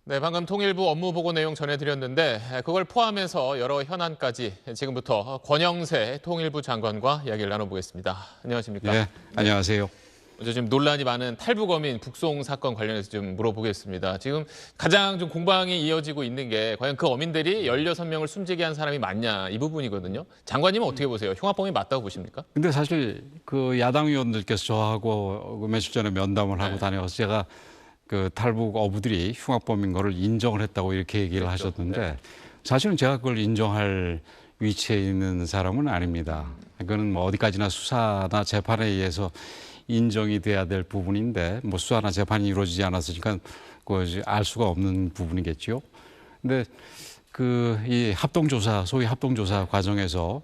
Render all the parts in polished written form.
네, 방금 통일부 업무 보고 내용 전해드렸는데 그걸 포함해서 여러 현안까지 지금부터 권영세 통일부 장관과 이야기를 나눠보겠습니다. 안녕하십니까? 네, 안녕하세요. 먼저 지금 논란이 많은 탈북어민 북송 사건 관련해서 좀 물어보겠습니다. 지금 가장 좀 공방이 이어지고 있는 게 과연 그 어민들이 16명을 숨지게 한 사람이 맞냐 이 부분이거든요. 장관님은 어떻게 보세요? 흉악범이 맞다고 보십니까? 근데 사실 그 야당 의원들께서 저하고 그 며칠 전에 면담을 하고 다녀서 제가 그 탈북 어부들이 흉악범인 거를 인정을 했다고 이렇게 얘기를 하셨는데 사실은 제가 그걸 인정할 위치에 있는 사람은 아닙니다. 그거는 뭐 어디까지나 수사나 재판에 의해서 인정이 돼야 될 부분인데 뭐 수사나 재판이 이루어지지 않았으니까 그 알 수가 없는 부분이겠죠. 근데 그 이 합동조사 소위 합동조사 과정에서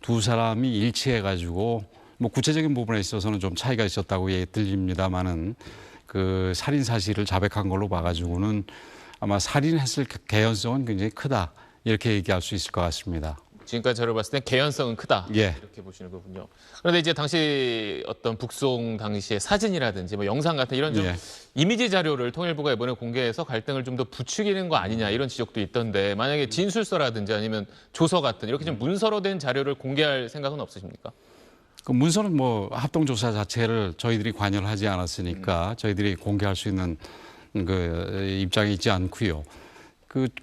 두 사람이 일치해 가지고 뭐 구체적인 부분에 있어서는 좀 차이가 있었다고 들립니다만은 그 살인 사실을 자백한 걸로 봐가지고는 아마 살인했을 개연성은 굉장히 크다 이렇게 얘기할 수 있을 것 같습니다. 지금까지 저를 봤을 땐 개연성은 크다 예. 이렇게 보시는 거군요. 그런데 이제 당시 어떤 북송 당시의 사진이라든지 뭐 영상 같은 이런 좀 예. 이미지 자료를 통일부가 이번에 공개해서 갈등을 좀 더 부추기는 거 아니냐 이런 지적도 있던데 만약에 진술서라든지 아니면 조서 같은 이렇게 좀 문서로 된 자료를 공개할 생각은 없으십니까? 그 문서는 뭐 합동조사 자체를 저희들이 관여를 하지 않았으니까 저희들이 공개할 수 있는 그 입장이 있지 않고요.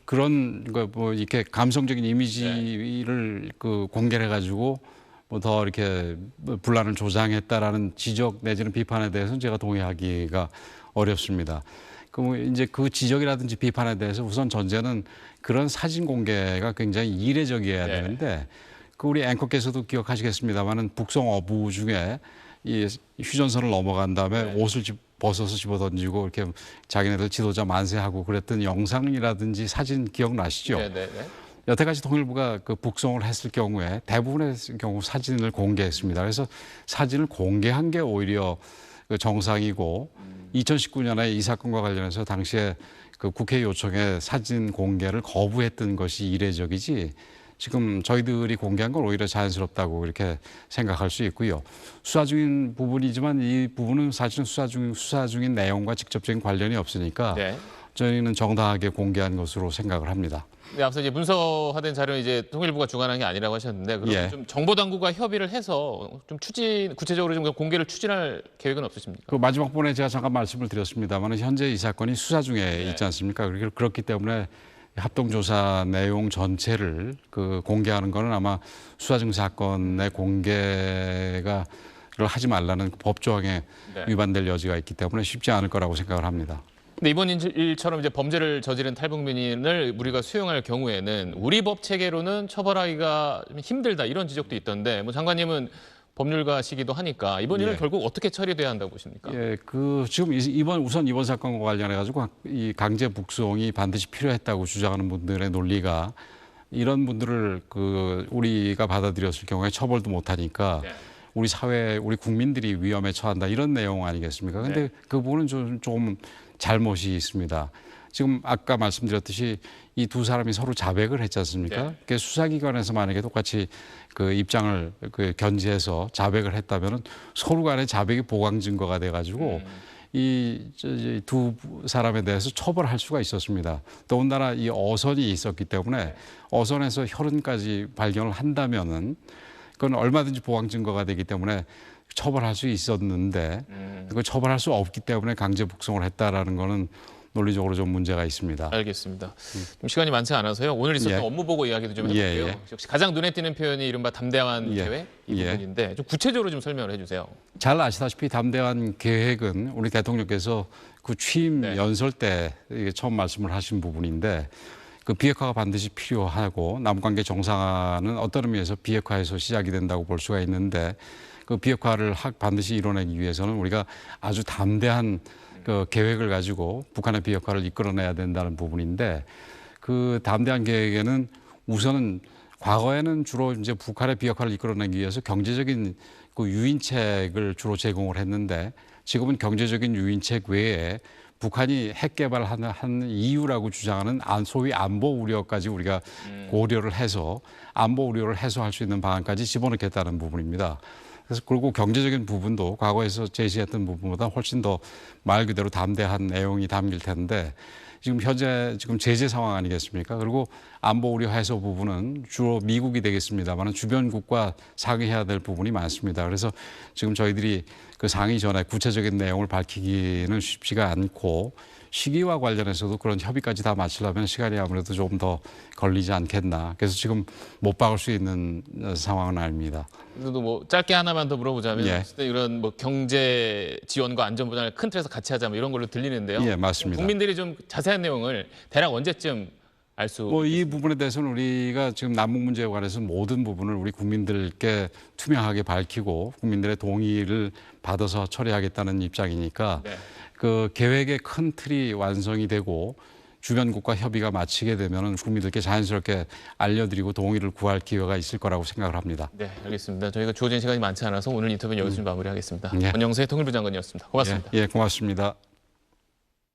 그런 거 뭐 이렇게 감성적인 이미지를 그 공개를 해가지고 뭐 더 이렇게 분란을 조장했다라는 지적 내지는 비판에 대해서는 제가 동의하기가 어렵습니다. 그 이제 그 지적이라든지 비판에 대해서 우선 전제는 그런 사진 공개가 굉장히 이례적이어야 되는데 그 우리 앵커께서도 기억하시겠습니다만은 북송 어부 중에 이 휴전선을 넘어간 다음에 옷을 벗어서 집어던지고 이렇게 자기네들 지도자 만세하고 그랬던 영상이라든지 사진 기억나시죠? 여태까지 통일부가 그 북송을 했을 경우에 대부분의 경우 사진을 공개했습니다. 그래서 사진을 공개한 게 오히려 그 정상이고 2019년에 이 사건과 관련해서 당시에 그 국회 요청에 사진 공개를 거부했던 것이 이례적이지 지금 저희들이 공개한 건 오히려 자연스럽다고 이렇게 생각할 수 있고요. 수사 중인 부분이지만 이 부분은 사실은 수사 중인 내용과 직접적인 관련이 없으니까 저희는 정당하게 공개한 것으로 생각을 합니다. 네, 앞서 이제 문서화된 자료는 이제 통일부가 주관한 게 아니라고 하셨는데 그럼 좀 정보 당국과 협의를 해서 좀 구체적으로 좀 공개를 추진할 계획은 없으십니까? 그 마지막 번에 제가 잠깐 말씀을 드렸습니다만 현재 이 사건이 수사 중에 있지 않습니까? 그렇기 때문에 합동조사 내용 전체를 그 공개하는 거는 아마 수사중 사건의 공개가 하지 말라는 법조항에 위반될 여지가 있기 때문에 쉽지 않을 거라고 생각을 합니다. 근데 이번 일처럼 이제 범죄를 저지른 탈북민을 우리가 수용할 경우에는 우리 법 체계로는 처벌하기가 좀 힘들다 이런 지적도 있던데 뭐 장관님은 법률가시기도 하니까 이번 일은 결국 어떻게 처리돼야 한다고 보십니까? 지금 우선 이번 사건과 관련해 가지고 이 강제 북송이 반드시 필요했다고 주장하는 분들의 논리가 이런 분들을 그 우리가 받아들였을 경우에 처벌도 못 하니까 우리 사회, 우리 국민들이 위험에 처한다 이런 내용 아니겠습니까? 근데 그 부분은 좀 잘못이 있습니다. 지금 아까 말씀드렸듯이 이 두 사람이 서로 자백을 했지 않습니까? 수사기관에서 만약에 똑같이 그 입장을 그 견지해서 자백을 했다면은 서로 간의 자백이 보강 증거가 돼가지고 이 두 사람에 대해서 처벌할 수가 있었습니다. 더군다나 이 어선이 있었기 때문에 어선에서 혈흔까지 발견을 한다면은 그건 얼마든지 보강 증거가 되기 때문에 처벌할 수 있었는데 그걸 처벌할 수 없기 때문에 강제 북송을 했다라는 거는 논리적으로 좀 문제가 있습니다. 알겠습니다. 좀 시간이 많지 않아서요. 오늘 있었던 업무 보고 이야기도 좀 해볼게요. 역시 가장 눈에 띄는 표현이 이른바 담대한 계획 이 부분인데 좀 구체적으로 좀 설명을 해주세요. 잘 아시다시피 담대한 계획은 우리 대통령께서 그 취임 연설 때 처음 말씀을 하신 부분인데 그 비핵화가 반드시 필요하고 남북관계 정상화는 어떤 의미에서 비핵화에서 시작이 된다고 볼 수가 있는데 그 비핵화를 반드시 이뤄내기 위해서는 우리가 아주 담대한 그 계획을 가지고 북한의 비핵화를 이끌어내야 된다는 부분인데 그 담대한 계획에는 우선은 과거에는 주로 이제 북한의 비핵화를 이끌어내기 위해서 경제적인 그 유인책을 주로 제공을 했는데 지금은 경제적인 유인책 외에 북한이 핵 개발한 이유라고 주장하는 소위 안보 우려까지 우리가 고려를 해서 안보 우려를 해소할 수 있는 방안까지 집어넣겠다는 부분입니다. 그래서 그리고 경제적인 부분도 과거에서 제시했던 부분보다 훨씬 더 말 그대로 담대한 내용이 담길 텐데 지금 현재 제재 상황 아니겠습니까? 그리고 안보 우려 해소 부분은 주로 미국이 되겠습니다만 주변국과 상의해야 될 부분이 많습니다. 그래서 지금 저희들이 그 상의 전에 구체적인 내용을 밝히기는 쉽지가 않고 시기와 관련해서도 그런 협의까지 다 마치려면 시간이 아무래도 조금 더 걸리지 않겠나. 그래서 지금 못 박을 수 있는 상황은 아닙니다. 그래도 뭐 짧게 하나만 더 물어보자면 예. 이런 뭐 경제 지원과 안전 보장을 큰 틀에서 같이 하자 뭐 이런 걸로 들리는데요. 예, 맞습니다. 국민들이 좀 자세한 내용을 대략 언제쯤 알 수? 뭐 이 부분에 대해서는 우리가 지금 남북 문제에 관해서 모든 부분을 우리 국민들께 투명하게 밝히고 국민들의 동의를 받아서 처리하겠다는 입장이니까 네. 그 계획의 큰 틀이 완성이 되고 주변국과 협의가 마치게 되면은 국민들께 자연스럽게 알려드리고 동의를 구할 기회가 있을 거라고 생각을 합니다. 네, 알겠습니다. 저희가 주어진 시간이 많지 않아서 오늘 인터뷰는 여기서 좀 마무리하겠습니다. 예. 권영세 통일부 장관이었습니다. 고맙습니다. 예, 고맙습니다.